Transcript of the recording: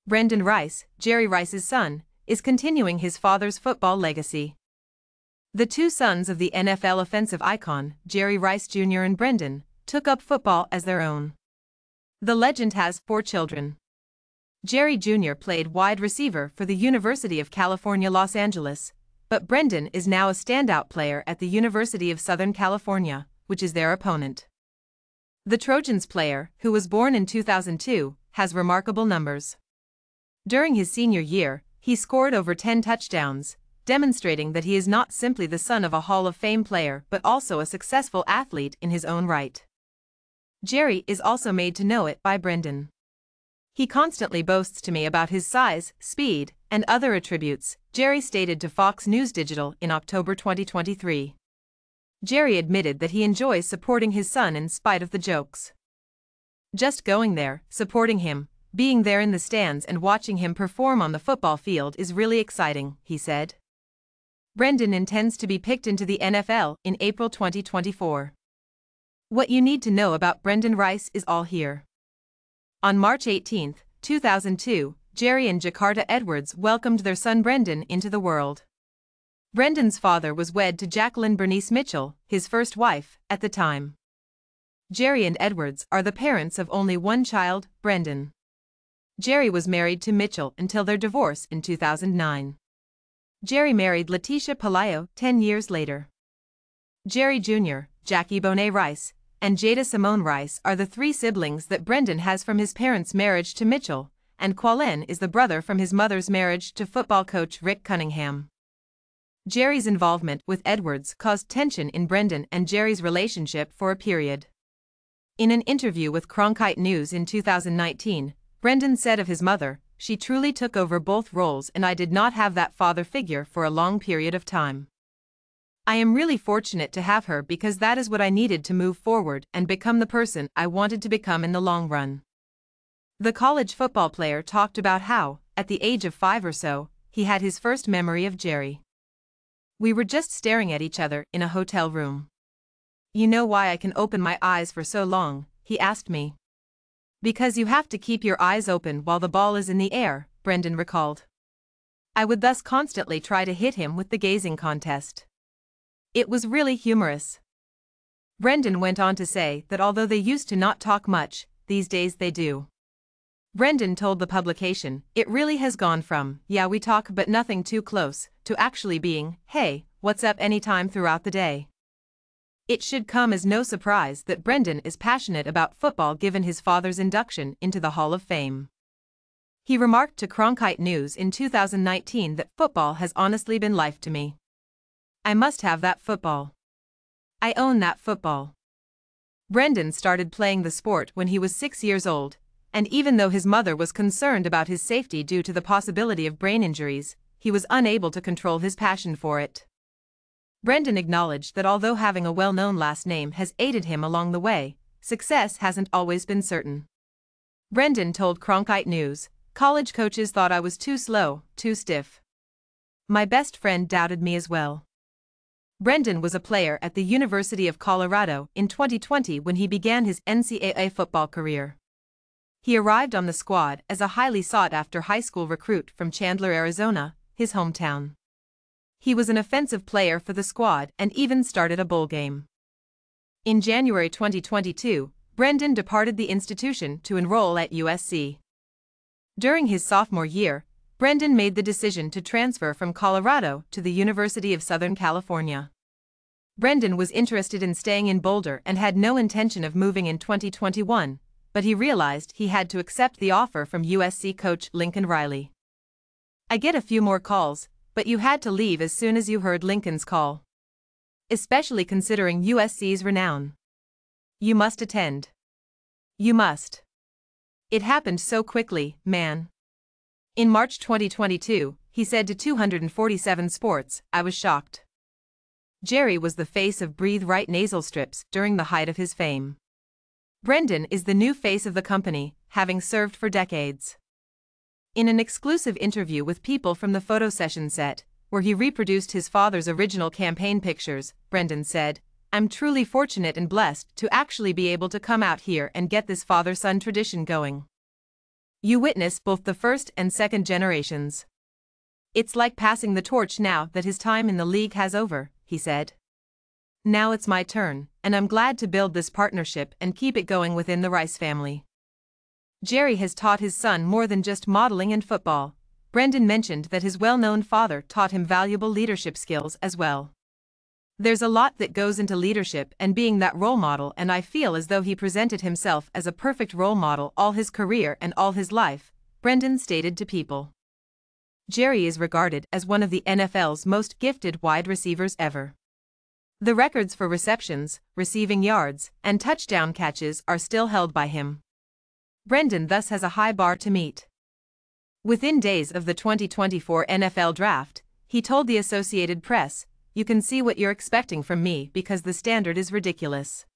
Brenden Rice, Jerry Rice's son, is continuing his father's football legacy. The two sons of the NFL offensive icon, Jerry Rice Jr. and Brenden, took up football as their own. The legend has 4 children. Jerry Jr. played wide receiver for the University of California, Los Angeles, but Brenden is now a standout player at the University of Southern California, which is their opponent. The Trojans player, who was born in 2002, has remarkable numbers. During his senior year, he scored over 10 touchdowns, demonstrating that he is not simply the son of a Hall of Fame player but also a successful athlete in his own right. Jerry is also made to know it by Brenden. He constantly boasts to me about his size, speed, and other attributes, Jerry stated to Fox News Digital in October 2023. Jerry admitted that he enjoys supporting his son in spite of the jokes. Just going there, supporting him, being there in the stands and watching him perform on the football field is really exciting, he said. Brenden intends to be picked into the NFL in April 2024. What you need to know about Brenden Rice is all here. On March 18, 2002, Jerry and Jakarta Edwards welcomed their son Brenden into the world. Brenden's father was wed to Jacqueline Bernice Mitchell, his first wife, at the time. Jerry and Edwards are the parents of only one child, Brenden. Jerry was married to Mitchell until their divorce in 2009. Jerry married Leticia Palayo 10 years later. Jerry Jr., Jackie Bonet Rice, and Jada Simone Rice are the 3 siblings that Brenden has from his parents' marriage to Mitchell, and Qualen is the brother from his mother's marriage to football coach Rick Cunningham. Jerry's involvement with Edwards caused tension in Brenden and Jerry's relationship for a period. In an interview with Cronkite News in 2019, Brenden said of his mother, "She truly took over both roles and I did not have that father figure for a long period of time. I am really fortunate to have her because that is what I needed to move forward and become the person I wanted to become in the long run." The college football player talked about how, at the age of 5 or so, he had his first memory of Jerry. "We were just staring at each other in a hotel room. You know why I can open my eyes for so long?" he asked me. "Because you have to keep your eyes open while the ball is in the air," Brenden recalled. "I would thus constantly try to hit him with the gazing contest. It was really humorous." Brenden went on to say that although they used to not talk much, these days they do. Brenden told the publication, "It really has gone from, yeah we talk but nothing too close, to actually being, hey, what's up anytime throughout the day." It should come as no surprise that Brenden is passionate about football given his father's induction into the Hall of Fame. He remarked to Cronkite News in 2019 that football has honestly been life to me. "I must have that football. I own that football." Brenden started playing the sport when he was 6 years old, and even though his mother was concerned about his safety due to the possibility of brain injuries, he was unable to control his passion for it. Brenden acknowledged that although having a well-known last name has aided him along the way, success hasn't always been certain. Brenden told Cronkite News, "College coaches thought I was too slow, too stiff. My best friend doubted me as well." Brenden was a player at the University of Colorado in 2020 when he began his NCAA football career. He arrived on the squad as a highly sought-after high school recruit from Chandler, Arizona, his hometown. He was an offensive player for the squad and even started a bowl game. In January 2022, Brenden departed the institution to enroll at USC. During his sophomore year, Brenden made the decision to transfer from Colorado to the University of Southern California. Brenden was interested in staying in Boulder and had no intention of moving in 2021, but he realized he had to accept the offer from USC coach Lincoln Riley. "I get a few more calls, but you had to leave as soon as you heard Lincoln's call. Especially considering USC's renown. You must attend. You must. It happened so quickly, man." In March 2022, he said to 247 Sports, "I was shocked." Jerry was the face of Breathe Right nasal strips during the height of his fame. Brenden is the new face of the company, having served for decades. In an exclusive interview with People from the photo session set, where he reproduced his father's original campaign pictures, Brenden said, "I'm truly fortunate and blessed to actually be able to come out here and get this father-son tradition going. You witness both the first and second generations. It's like passing the torch now that his time in the league has over, he said. Now it's my turn, and I'm glad to build this partnership and keep it going within the Rice family. Jerry has taught his son more than just modeling and football. Brenden mentioned that his well-known father taught him valuable leadership skills as well. There's a lot that goes into leadership and being that role model, and I feel as though he presented himself as a perfect role model all his career and all his life, Brenden stated to People. Jerry is regarded as one of the NFL's most gifted wide receivers ever. The records for receptions, receiving yards, and touchdown catches are still held by him. Brenden thus has a high bar to meet. Within days of the 2024 NFL Draft, he told the Associated Press, "You can see what you're expecting from me because the standard is ridiculous.